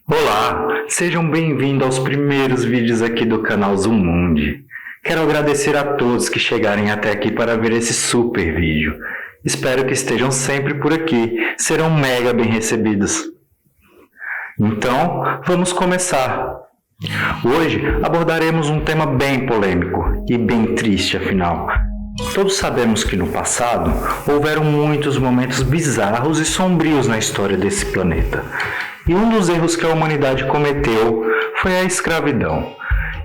Olá, sejam bem-vindos aos primeiros vídeos aqui do canal Zumundi. Quero agradecer a todos que chegarem até aqui para ver esse super vídeo. Espero que estejam sempre por aqui, serão mega bem recebidos. Então, vamos começar. Hoje abordaremos um tema bem polêmico e bem triste, afinal. Todos sabemos que no passado houveram muitos momentos bizarros e sombrios na história desse planeta. E um dos erros que a humanidade cometeu foi a escravidão.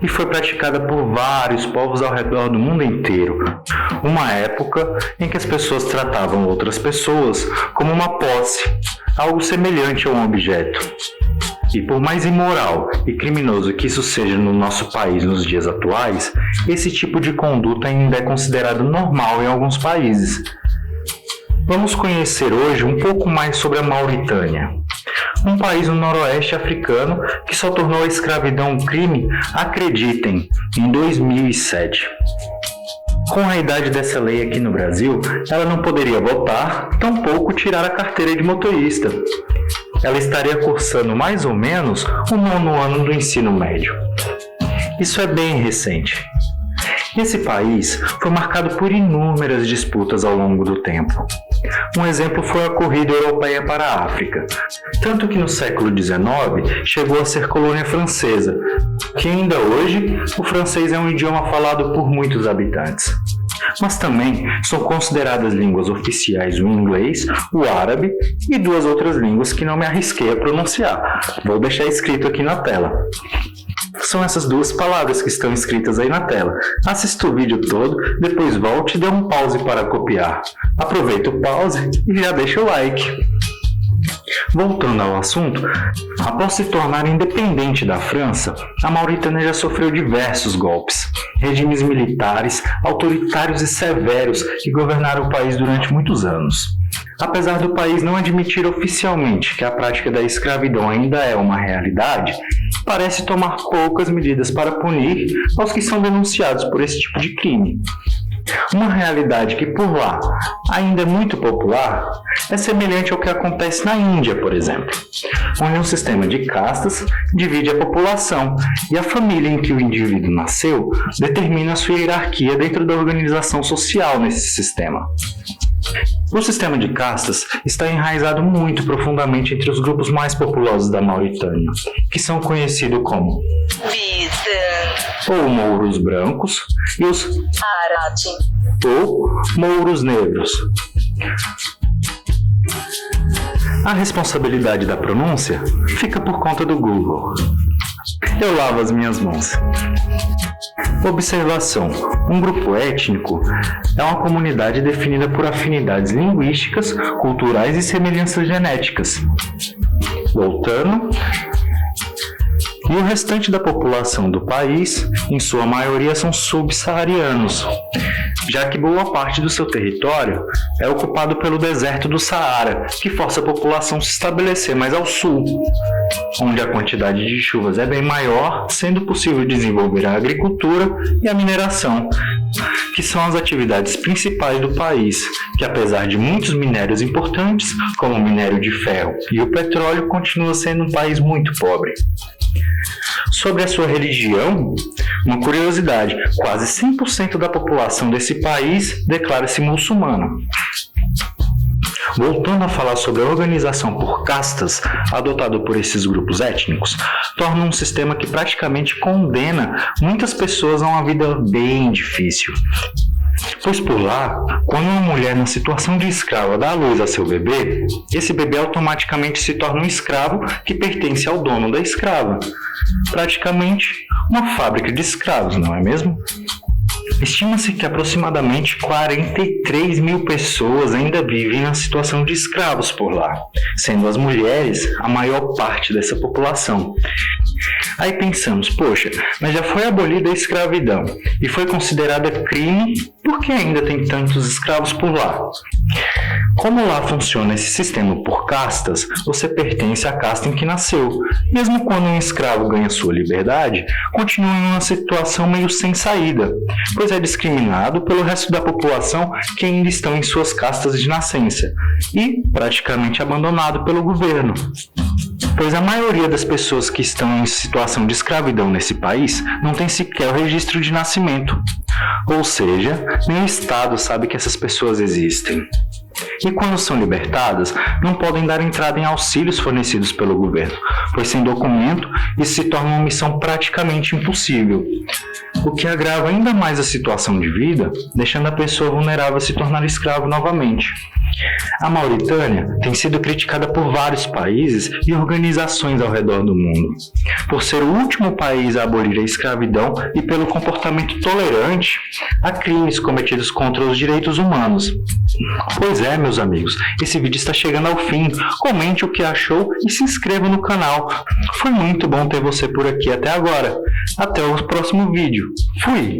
E foi praticada por vários povos ao redor do mundo inteiro. Uma época em que as pessoas tratavam outras pessoas como uma posse, algo semelhante a um objeto. E por mais imoral e criminoso que isso seja no nosso país nos dias atuais, esse tipo de conduta ainda é considerado normal em alguns países. Vamos conhecer hoje um pouco mais sobre a Mauritânia, um país no noroeste africano que só tornou a escravidão um crime, acreditem, em 2007. Com a idade dessa lei aqui no Brasil, ela não poderia votar, tampouco tirar a carteira de motorista. Ela estaria cursando mais ou menos o 9º ano do ensino médio. Isso é bem recente. Esse país foi marcado por inúmeras disputas ao longo do tempo. Um exemplo foi a corrida europeia para a África, tanto que no século XIX chegou a ser colônia francesa, que ainda hoje o francês é um idioma falado por muitos habitantes. Mas também são consideradas línguas oficiais o inglês, o árabe e duas outras línguas que não me arrisquei a pronunciar. Vou deixar escrito aqui na tela. São essas duas palavras que estão escritas aí na tela. Assista o vídeo todo, depois volte e dê um pause para copiar. Aproveita o pause e já deixa o like. Voltando ao assunto, após se tornar independente da França, a Mauritânia já sofreu diversos golpes. Regimes militares, autoritários e severos que governaram o país durante muitos anos. Apesar do país não admitir oficialmente que a prática da escravidão ainda é uma realidade, parece tomar poucas medidas para punir aos que são denunciados por esse tipo de crime. Uma realidade que por lá ainda é muito popular é semelhante ao que acontece na Índia, por exemplo, onde um sistema de castas divide a população e a família em que o indivíduo nasceu determina a sua hierarquia dentro da organização social nesse sistema. O sistema de castas está enraizado muito profundamente entre os grupos mais populosos da Mauritânia, que são conhecidos como ou mouros brancos e os Arati ou mouros negros. A responsabilidade da pronúncia fica por conta do Google. Eu lavo as minhas mãos. Observação: um grupo étnico é uma comunidade definida por afinidades linguísticas, culturais e semelhanças genéticas. Voltando. E o restante da população do país, em sua maioria, são subsaarianos, já que boa parte do seu território é ocupado pelo deserto do Saara, que força a população a se estabelecer mais ao sul, onde a quantidade de chuvas é bem maior, sendo possível desenvolver a agricultura e a mineração, que são as atividades principais do país, que apesar de muitos minérios importantes, como o minério de ferro e o petróleo, continua sendo um país muito pobre. Sobre a sua religião, uma curiosidade, quase 100% da população desse país declara-se muçulmana. Voltando a falar sobre a organização por castas adotado por esses grupos étnicos, torna um sistema que praticamente condena muitas pessoas a uma vida bem difícil. Pois por lá, quando uma mulher na situação de escrava dá à luz a seu bebê, esse bebê automaticamente se torna um escravo que pertence ao dono da escrava. Praticamente uma fábrica de escravos, não é mesmo? Estima-se que aproximadamente 43 mil pessoas ainda vivem na situação de escravos por lá, sendo as mulheres a maior parte dessa população. Aí pensamos, poxa, mas já foi abolida a escravidão e foi considerada crime, por que ainda tem tantos escravos por lá? Como lá funciona esse sistema por castas, você pertence à casta em que nasceu. Mesmo quando um escravo ganha sua liberdade, continua em uma situação meio sem saída, pois é discriminado pelo resto da população que ainda estão em suas castas de nascença e praticamente abandonado pelo governo. pois a maioria das pessoas que estão em situação de escravidão nesse país não tem sequer o registro de nascimento. Ou seja, nem o Estado sabe que essas pessoas existem. E quando são libertadas, não podem dar entrada em auxílios fornecidos pelo governo, pois sem documento isso se torna uma missão praticamente impossível, o que agrava ainda mais a situação de vida, deixando a pessoa vulnerável a se tornar escravo novamente. A Mauritânia tem sido criticada por vários países e organizações ao redor do mundo, por ser o último país a abolir a escravidão e pelo comportamento tolerante a crimes cometidos contra os direitos humanos. Pois é, meus amigos, esse vídeo está chegando ao fim. Comente o que achou e se inscreva no canal. Foi muito bom ter você por aqui até agora. Até o próximo vídeo. Fui!